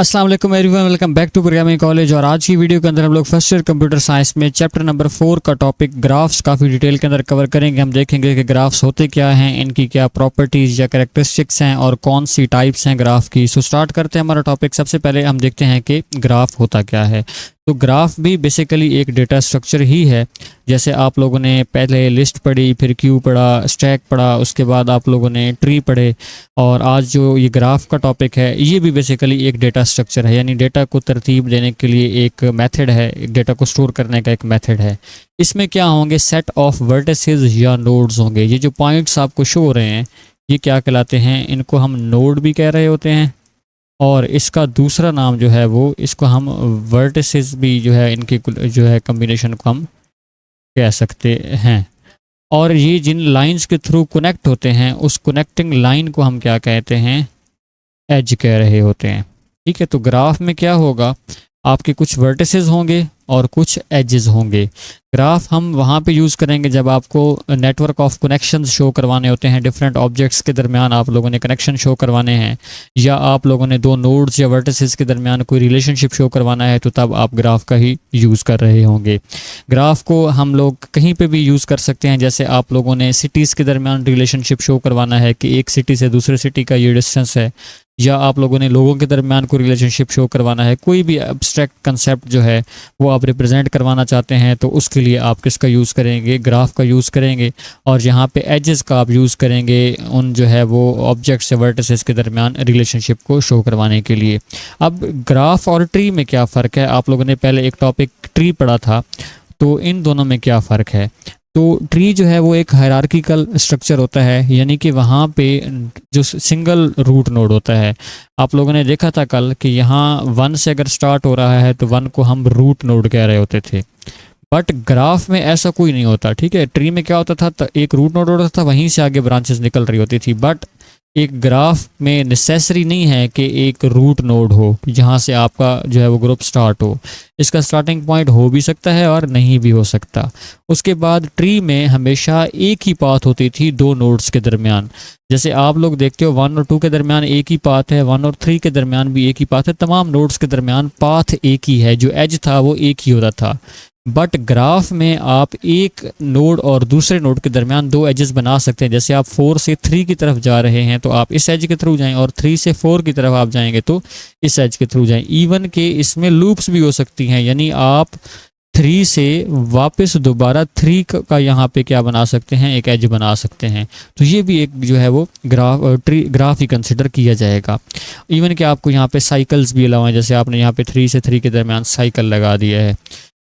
अस्सलाम वालेकुम everyone, welcome back to programming college. और आज की वीडियो के अंदर हम लोग फर्स्ट ईयर कंप्यूटर साइंस में चैप्टर नंबर 4 का टॉपिक ग्राफ्स काफ़ी डिटेल के अंदर कवर करेंगे। हम देखेंगे कि ग्राफ्स होते क्या हैं, इनकी क्या प्रॉपर्टीज़ या कैरेक्टरिस्टिक्स हैं और कौन सी टाइप्स हैं ग्राफ की। सो स्टार्ट करते हैं हमारा टॉपिक। सबसे पहले हम देखते हैं कि ग्राफ होता क्या है। तो ग्राफ भी बेसिकली एक डेटा स्ट्रक्चर ही है। जैसे आप लोगों ने पहले लिस्ट पढ़ी, फिर क्यू पढ़ा, स्टैक पढ़ा, उसके बाद आप लोगों ने ट्री पढ़े, और आज जो ये ग्राफ का टॉपिक है ये भी बेसिकली एक डेटा स्ट्रक्चर है, यानी डेटा को तरतीब देने के लिए एक मेथड है, एक डेटा को स्टोर करने का एक मेथड है। इसमें क्या होंगे, सेट ऑफ वर्टिसेस या नोड्स होंगे। ये जो पॉइंट्स आपको शो हो रहे हैं ये क्या कहलाते हैं, इनको हम नोड भी कह रहे होते हैं, और इसका दूसरा नाम जो है वो इसको हम वर्टिसेस भी जो है इनके जो है कम्बिनेशन को हम कह सकते हैं। और ये जिन लाइंस के थ्रू कनेक्ट होते हैं उस कनेक्टिंग लाइन को हम क्या कहते हैं, एज कह रहे होते हैं। ठीक है, तो ग्राफ में क्या होगा, आपके कुछ वर्टिसेस होंगे और कुछ एजेस होंगे। ग्राफ हम वहाँ पे यूज़ करेंगे जब आपको नेटवर्क ऑफ कनेक्शंस शो करवाने होते हैं, डिफरेंट ऑब्जेक्ट्स के दरमियान आप लोगों ने कनेक्शन शो करवाने हैं, या आप लोगों ने दो नोड्स या वर्टिसेस के दरमियान कोई रिलेशनशिप शो करवाना है, तो तब आप ग्राफ का ही यूज़ कर रहे होंगे। ग्राफ को हम लोग कहीं पे भी यूज़ कर सकते हैं। जैसे आप लोगों ने सिटीज़ के दरमियान रिलेशनशिप शो करवाना है कि एक सिटी से दूसरे सिटी का ये डिस्टेंस है, या आप लोगों ने लोगों के दरमियान कोई रिलेशनशिप शो करवाना है, कोई भी एब्स्ट्रैक्ट कंसेप्ट जो है वो आप रिप्रेजेंट करवाना चाहते हैं, तो उसके लिए आप किसका यूज़ करेंगे, ग्राफ का यूज़ करेंगे। और यहाँ पे एजेस का आप यूज़ करेंगे उन जो है वो ऑब्जेक्ट्स या वर्टिसेस के दरमियान रिलेशनशिप को शो करवाने के लिए। अब ग्राफ और ट्री में क्या फ़र्क है, आप लोगों ने पहले एक टॉपिक ट्री पढ़ा था, तो इन दोनों में क्या फ़र्क है। तो ट्री जो है वो एक हायरार्किकल स्ट्रक्चर होता है, यानी कि वहाँ पे जो सिंगल रूट नोड होता है, आप लोगों ने देखा था कल कि यहाँ 1 से अगर स्टार्ट हो रहा है तो 1 को हम रूट नोड कह रहे होते थे। बट ग्राफ में ऐसा कोई नहीं होता। ठीक है, ट्री में क्या होता था, तो एक रूट नोड होता था, वहीं से आगे ब्रांचेस निकल रही होती थी। बट एक ग्राफ में नेसेसरी नहीं है कि एक रूट नोड हो जहाँ से आपका जो है वो ग्रुप स्टार्ट हो। इसका स्टार्टिंग पॉइंट हो भी सकता है और नहीं भी हो सकता। उसके बाद ट्री में हमेशा एक ही पाथ होती थी दो नोड्स के दरमियान। जैसे आप लोग देखते हो 1 और 2 के दरमियान एक ही पाथ है, 1 और 3 के दरमियान भी एक ही पाथ है, तमाम नोड्स के दरमियान पाथ एक ही है, जो एज था वो एक ही होता था। बट ग्राफ में आप एक नोड और दूसरे नोड के दरमियान दो एजेस बना सकते हैं। जैसे आप 4 से 3 की तरफ जा रहे हैं तो आप इस एज के थ्रू जाएं, और 3 से 4 की तरफ आप जाएंगे तो इस एज के थ्रू जाएं। इवन के इसमें लूप्स भी हो सकती हैं, यानी आप 3 से वापस दोबारा 3 का यहाँ पे क्या बना सकते हैं, एक एज बना सकते हैं। तो ये भी एक जो है वो ग्राफ ही कंसिडर किया जाएगा। इवन कि आपको यहाँ पे साइकिल्स भी अलाउ हैं, जैसे आपने यहाँ पे 3 से 3 के दरमियान साइकिल लगा दिया है।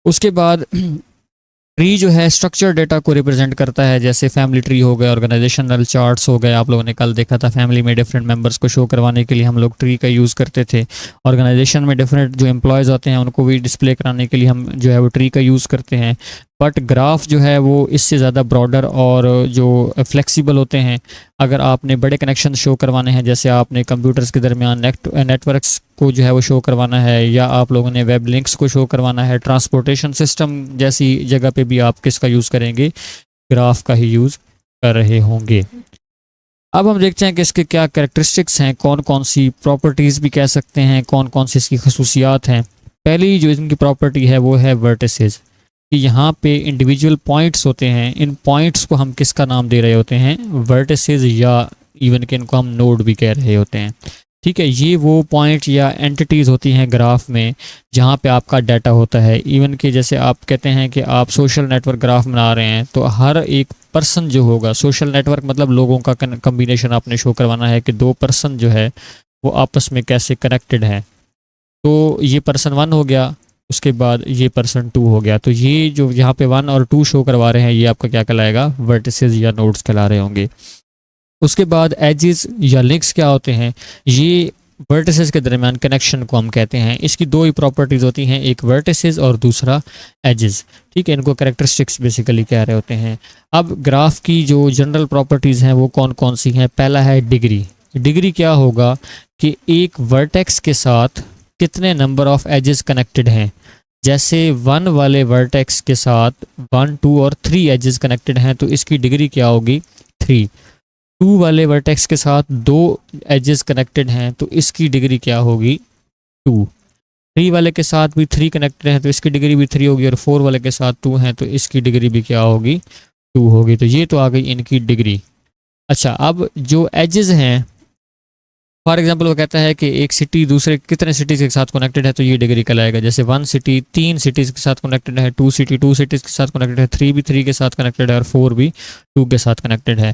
उसके बाद ट्री जो है स्ट्रक्चर डेटा को रिप्रेजेंट करता है, जैसे फैमिली ट्री हो गए, ऑर्गेनाइजेशनल चार्ट्स हो गए। आप लोगों ने कल देखा था फैमिली में डिफरेंट मेंबर्स को शो करवाने के लिए हम लोग ट्री का यूज़ करते थे। ऑर्गेनाइजेशन में डिफरेंट जो एम्प्लॉयज़ होते हैं उनको भी डिस्प्ले कराने के लिए हम जो है वो ट्री का यूज़ करते हैं। बट ग्राफ जो है वो इससे ज़्यादा ब्रॉडर और जो फ्लेक्सिबल होते हैं। अगर आपने बड़े कनेक्शन शो करवाने हैं, जैसे आपने कंप्यूटर्स के दरमियान नेटवर्क्स को जो है वो शो करवाना है, या आप लोगों ने वेब लिंक्स को शो करवाना है, ट्रांसपोर्टेशन सिस्टम जैसी जगह पे भी आप किसका यूज़ करेंगे, ग्राफ का ही यूज़ कर रहे होंगे। अब हम देखते हैं कि इसके क्या कैरेक्टरिस्टिक्स हैं, कौन कौन सी प्रॉपर्टीज़ भी कह सकते हैं, कौन कौन सी इसकी खसूसियात हैं। पहली जो इनकी प्रॉपर्टी है वो है वर्टिसेस, कि यहाँ पे इंडिविजुअल पॉइंट्स होते हैं। इन पॉइंट्स को हम किसका नाम दे रहे होते हैं, वर्टिसेस, या इवन कि इनको हम नोड भी कह रहे होते हैं। ठीक है, ये वो पॉइंट या एंटिटीज़ होती हैं ग्राफ में जहाँ पे आपका डाटा होता है। इवन कि जैसे आप कहते हैं कि आप सोशल नेटवर्क ग्राफ बना रहे हैं, तो हर एक पर्सन जो होगा, सोशल नेटवर्क मतलब लोगों का कम्बिनेशन आपने शो करवाना है कि दो पर्सन जो है वो आपस में कैसे कनेक्टेड हैं। तो ये पर्सन 1 हो गया, उसके बाद ये पर्सन 2 हो गया। तो ये जो यहाँ पे 1 और 2 शो करवा रहे हैं ये आपका क्या कहलाएगा, वर्टिसेस या नोड्स कहला रहे होंगे। उसके बाद एजेस या लिंक्स क्या होते हैं, ये वर्टिसेस के दरमियान कनेक्शन को हम कहते हैं। इसकी दो ही प्रॉपर्टीज़ होती हैं, एक वर्टिसेस और दूसरा एजेस। ठीक है, इनको कैरेक्टरिस्टिक्स बेसिकली कह रहे होते हैं। अब ग्राफ की जो जनरल प्रॉपर्टीज़ हैं वो कौन कौन सी हैं। पहला है डिग्री। डिग्री क्या होगा कि एक वर्टेक्स के साथ कितने नंबर ऑफ एजेस कनेक्टेड हैं। जैसे 1 वाले वर्टेक्स के साथ 1, 2 और 3 एजेस कनेक्टेड हैं, तो इसकी डिग्री क्या होगी, 3। 2 वाले वर्टेक्स के साथ 2 एजेस कनेक्टेड हैं, तो इसकी डिग्री क्या होगी, 2। 3 वाले के साथ भी 3 कनेक्टेड है तो इसकी डिग्री भी 3 होगी, और 4 वाले के साथ 2 है तो इसकी डिग्री भी क्या होगी, 2 होगी। तो ये तो आ गई इनकी डिग्री। अच्छा, अब जो एजेस हैं, फॉर एग्जांपल वो कहता है कि एक सिटी दूसरे कितने सिटीज़ के साथ कनेक्टेड है तो ये डिग्री कहलाएगा। जैसे 1 सिटी 3 सिटीज़ के साथ कनेक्टेड है, 2 सिटी 2 सिटीज़ के साथ कनेक्टेड है, 3 भी 3 के साथ कनेक्टेड है, और 4 भी 2 के साथ कनेक्टेड है।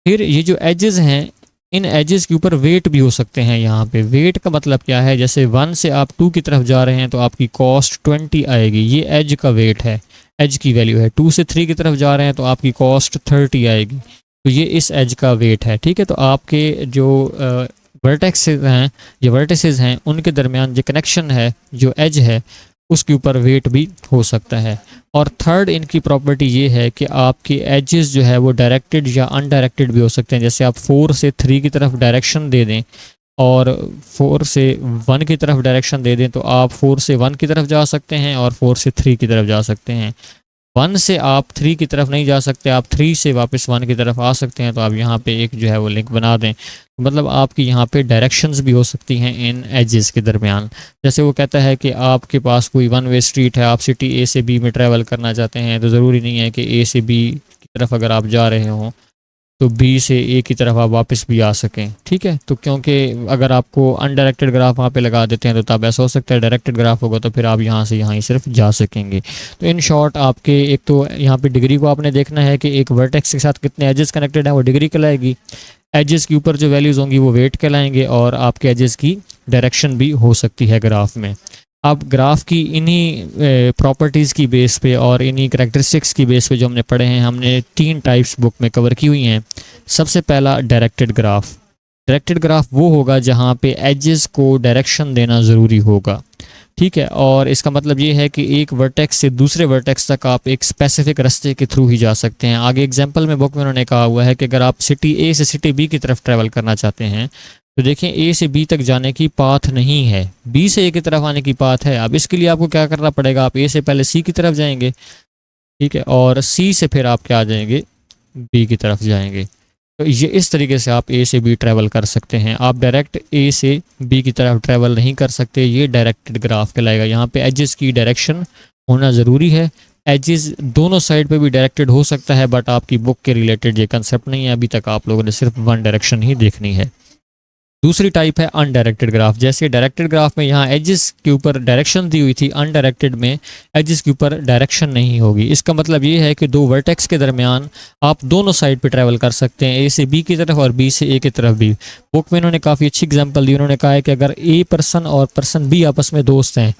फिर ये जो एजेस हैं, इन एजेस के ऊपर वेट भी हो सकते हैं। यहाँ पे वेट का मतलब क्या है, जैसे 1 से आप 2 की तरफ जा रहे हैं तो आपकी कॉस्ट 20 आएगी, ये एज का वेट है, एज की वैल्यू है। 2 से 3 की तरफ जा रहे हैं तो आपकी कॉस्ट 30 आएगी, तो ये इस एज का वेट है। ठीक है, तो आपके जो वर्टेक्सेस हैं, ये वर्टिसेस हैं, उनके दरमियान जो कनेक्शन है, जो एज है, उसके ऊपर वेट भी हो सकता है। और थर्ड इनकी प्रॉपर्टी ये है कि आपके एजेस जो है वो डायरेक्टेड या अनडायरेक्टेड भी हो सकते हैं। जैसे आप 4 से 3 की तरफ डायरेक्शन दे दें और 4 से 1 की तरफ डायरेक्शन दे दें तो आप 4 से 1 की तरफ जा सकते हैं और 4 से 3 की तरफ जा सकते हैं। 1 से आप 3 की तरफ नहीं जा सकते, आप 3 से वापस 1 की तरफ आ सकते हैं। तो आप यहाँ पे एक जो है वो लिंक बना दें, मतलब आपकी यहाँ पे डायरेक्शंस भी हो सकती हैं इन एजेस के दरमियान। जैसे वो कहता है कि आपके पास कोई 1 वे स्ट्रीट है, आप सिटी ए से बी में ट्रैवल करना चाहते हैं, तो ज़रूरी नहीं है कि ए से बी की तरफ अगर आप जा रहे हों तो बी से ए की तरफ आप वापस भी आ सकें। ठीक है, तो क्योंकि अगर आपको अनडायरेक्टेड ग्राफ वहाँ पे लगा देते हैं तो तब ऐसा हो सकता है, डायरेक्टेड ग्राफ होगा तो फिर आप यहाँ से यहाँ ही सिर्फ जा सकेंगे। तो इन शॉर्ट आपके एक तो यहाँ पे डिग्री को आपने देखना है कि एक वर्टेक्स के साथ कितने एजेस कनेक्टेड हैं, वो डिग्री कहलाएगी। एजेस के ऊपर जो वैल्यूज़ होंगी वो वेट कहलाएंगे, और आपके एजेस की डायरेक्शन भी हो सकती है ग्राफ में। अब ग्राफ की इन्हीं प्रॉपर्टीज़ की बेस पे और इन्हीं करेक्टरिस्टिक्स की बेस पे जो हमने पढ़े हैं, हमने 3 टाइप्स बुक में कवर की हुई हैं। सबसे पहला डायरेक्टेड ग्राफ। डायरेक्टेड ग्राफ वो होगा जहाँ पे एजेस को डायरेक्शन देना ज़रूरी होगा। ठीक है, और इसका मतलब ये है कि एक वर्टेक्स से दूसरे वर्टेक्स तक आप एक स्पेसिफिक रास्ते के थ्रू ही जा सकते हैं। आगे एग्जांपल में बुक में उन्होंने कहा हुआ है कि अगर आप सिटी ए से सिटी बी की तरफ ट्रैवल करना चाहते हैं तो देखें ए से बी तक जाने की पाथ नहीं है, बी से ए की तरफ आने की पाथ है। अब इसके लिए आपको क्या करना पड़ेगा, आप ए से पहले सी की तरफ जाएंगे, ठीक है, और सी से फिर आप क्या जाएंगे, बी की तरफ जाएंगे। तो ये इस तरीके से आप ए से बी ट्रैवल कर सकते हैं। आप डायरेक्ट ए से बी की तरफ ट्रैवल नहीं कर सकते, ये डायरेक्टेड ग्राफ कहलाएगा। यहाँ पे एजेस की डायरेक्शन होना ज़रूरी है। एजेस दोनों साइड पे भी डायरेक्टेड हो सकता है, बट आपकी बुक के रिलेटेड ये कंसेप्ट नहीं है, अभी तक आप लोगों ने सिर्फ 1 डायरेक्शन ही देखनी है। दूसरी टाइप है अनडायरेक्टेड ग्राफ। जैसे डायरेक्टेड ग्राफ में यहाँ एजेस के ऊपर डायरेक्शन दी हुई थी, अनडायरेक्टेड में एजेस के ऊपर डायरेक्शन नहीं होगी। इसका मतलब ये है कि दो वर्टेक्स के दरमियान आप दोनों साइड पे ट्रैवल कर सकते हैं, ए से बी की तरफ और बी से ए की तरफ भी। बुक में इन्होंने काफ़ी अच्छी एग्जाम्पल दी। उन्होंने कहा है कि अगर ए पर्सन और पर्सन बी आपस में दोस्त हैं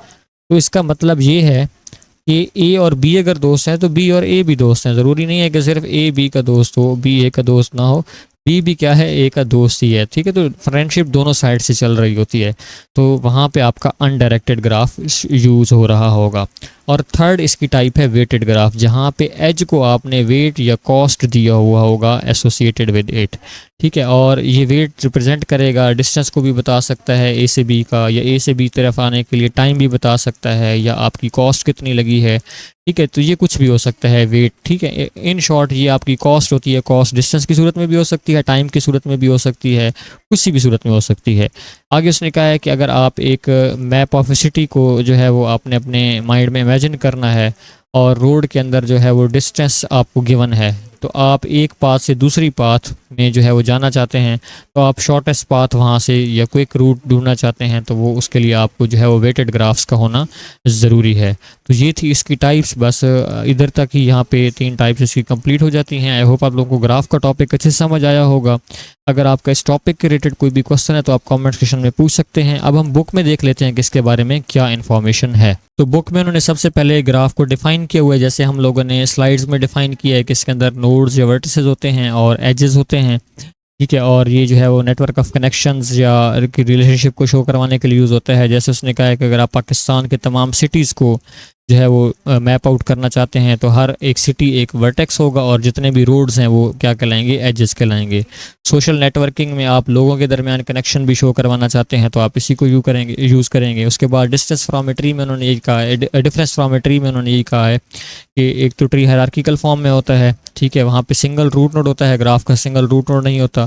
तो इसका मतलब ये है कि ए और बी अगर दोस्त हैं तो बी और ए भी दोस्त हैं। ज़रूरी नहीं है कि सिर्फ ए बी का दोस्त हो, बी ए का दोस्त ना हो, बी भी क्या है, ए का दोस्त ही है। ठीक है, तो फ्रेंडशिप दोनों साइड से चल रही होती है, तो वहाँ पे आपका अनडायरेक्टेड ग्राफ यूज़ हो रहा होगा। और थर्ड इसकी टाइप है वेटेड ग्राफ, जहाँ पे एज को आपने वेट या कॉस्ट दिया हुआ होगा एसोसिएटेड विद इट। ठीक है, और ये वेट रिप्रेजेंट करेगा, डिस्टेंस को भी बता सकता है ए से बी का, या ए से बी तरफ आने के लिए टाइम भी बता सकता है, या आपकी कॉस्ट कितनी लगी है। ठीक है, तो ये कुछ भी हो सकता है वेट। ठीक है, इन शॉर्ट ये आपकी कॉस्ट होती है। कॉस्ट डिस्टेंस की सूरत में भी हो सकती है, टाइम की सूरत में भी हो सकती है, किसी भी सूरत में हो सकती है। आगे उसने कहा है कि अगर आप एक मैप ऑफ सिटी को जो है वो आपने अपने माइंड में इमेजिन करना है और रोड के अंदर जो है वो डिस्टेंस आपको गिवन है, तो आप एक पाथ से दूसरी पाथ में जो है वो जाना चाहते हैं, तो आप शॉर्टेस्ट पाथ वहाँ से या क्विक रूट ढूंढना चाहते हैं, तो वो उसके लिए आपको जो है वो वेटेड ग्राफ्स का होना ज़रूरी है। तो ये थी इसकी टाइप्स। बस इधर तक ही यहाँ पे 3 टाइप्स इसकी कंप्लीट हो जाती हैं। आई होप आप लोगों को ग्राफ का टॉपिक अच्छे से समझ आया होगा। अगर आपका इस टॉपिक के रिलेटेड कोई भी क्वेश्चन है तो आप कमेंट सेक्शन में पूछ सकते हैं। अब हम बुक में देख लेते हैं कि इसके बारे में क्या इन्फॉर्मेशन है। तो बुक में उन्होंने सबसे पहले ग्राफ को डिफाइन किया हुआ है, जैसे हम लोगों ने स्लाइड्स में डिफाइन किया है कि इसके अंदर नोड्स या वर्टिसेस होते हैं और एजेस होते हैं। ठीक है, और ये जो है वो नेटवर्क ऑफ कनेक्शंस या रिलेशनशिप को शो करवाने के लिए यूज़ होता है। जैसे उसने कहा है कि अगर आप पाकिस्तान के तमाम सिटीज़ को जो है वो मैप आउट करना चाहते हैं तो हर एक सिटी एक वर्टेक्स होगा और जितने भी रोड्स हैं वो क्या कहलाएंगे, एजेस कहलाएंगे। सोशल नेटवर्किंग में आप लोगों के दरमियान कनेक्शन भी शो करवाना चाहते हैं तो आप इसी को यूज़ करेंगे। उसके बाद डिस्टेंस फ्रॉम ए ट्री में उन्होंने यही कहा है, डिफरेंस फ्रॉम ए ट्री में उन्होंने यही कहा है कि एक तो ट्री हायरार्किकल फॉर्म में होता है। ठीक है, वहाँ पे सिंगल रूट नोड होता है, ग्राफ का सिंगल रूट नोड नहीं होता।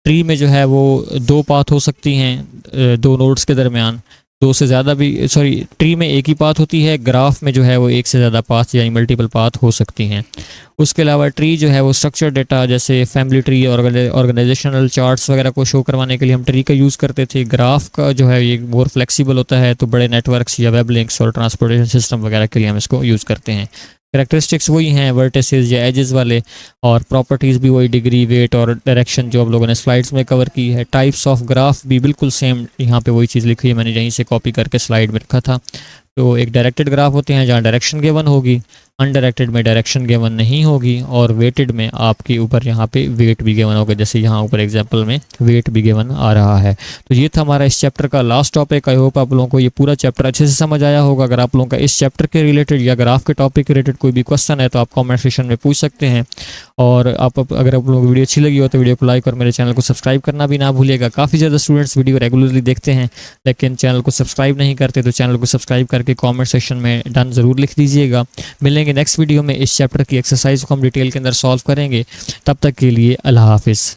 ट्री में जो है वो 2 पाथ हो सकती हैं 2 नोड्स के दरमियान, दो से ज़्यादा भी, सॉरी, ट्री में एक ही पाथ होती है, ग्राफ में जो है वो एक से ज़्यादा पाथ यानी मल्टीपल पाथ हो सकती हैं। उसके अलावा ट्री जो है वो स्ट्रक्चर डेटा जैसे फैमिली ट्री, ऑर्गेनाइजेशनल चार्ट्स वगैरह को शो करवाने के लिए हम ट्री का यूज़ करते थे। ग्राफ का जो है ये मोर फ्लेक्सिबल होता है, तो बड़े नेटवर्क्स या वेब लिंक्स और ट्रांसपोर्टेशन सिस्टम वगैरह के लिए हम इसको यूज़ करते हैं। कैरेक्टरिस्टिक्स वही हैं, वर्टिसेस या एजेस वाले, और प्रॉपर्टीज़ भी वही, डिग्री, वेट और डायरेक्शन जो आप लोगों ने स्लाइड्स में कवर की है। टाइप्स ऑफ ग्राफ भी बिल्कुल सेम, यहाँ पे वही चीज़ लिखी है, मैंने यहीं से कॉपी करके स्लाइड में रखा था। तो एक डायरेक्टेड ग्राफ होते हैं जहाँ डायरेक्शन गिवन होगी, अनडायरेक्टेड में डायरेक्शन गिवन नहीं होगी, और वेटेड में आपके ऊपर यहाँ पे वेट भी गिवन होगा, जैसे यहाँ ऊपर एग्जांपल में वेट भी गिवन आ रहा है। तो ये था हमारा इस चैप्टर का लास्ट टॉपिक। आई होप आप लोगों को ये पूरा चैप्टर अच्छे से समझ आया होगा। अगर आप लोगों का इस चैप्टर के रिलेटेड या ग्राफ के टॉपिक के रिलेटेड कोई भी क्वेश्चन है तो आप कॉमेंट सेक्शन में पूछ सकते हैं। और अगर आप लोगों को वीडियो अच्छी लगी हो तो वीडियो को लाइक और मेरे चैनल को सब्सक्राइब करना भी ना भूलिएगा। काफ़ी ज़्यादा स्टूडेंट्स वीडियो रेगुलरली देखते हैं लेकिन चैनल को सब्सक्राइब नहीं करते, तो चैनल को सब्सक्राइब करके कॉमेंट सेक्शन में डन ज़रूर लिख दीजिएगा। मिलेंगे नेक्स्ट वीडियो में, इस चैप्टर की एक्सरसाइज को हम डिटेल के अंदर सॉल्व करेंगे। तब तक के लिए अल्लाह हाफिज़।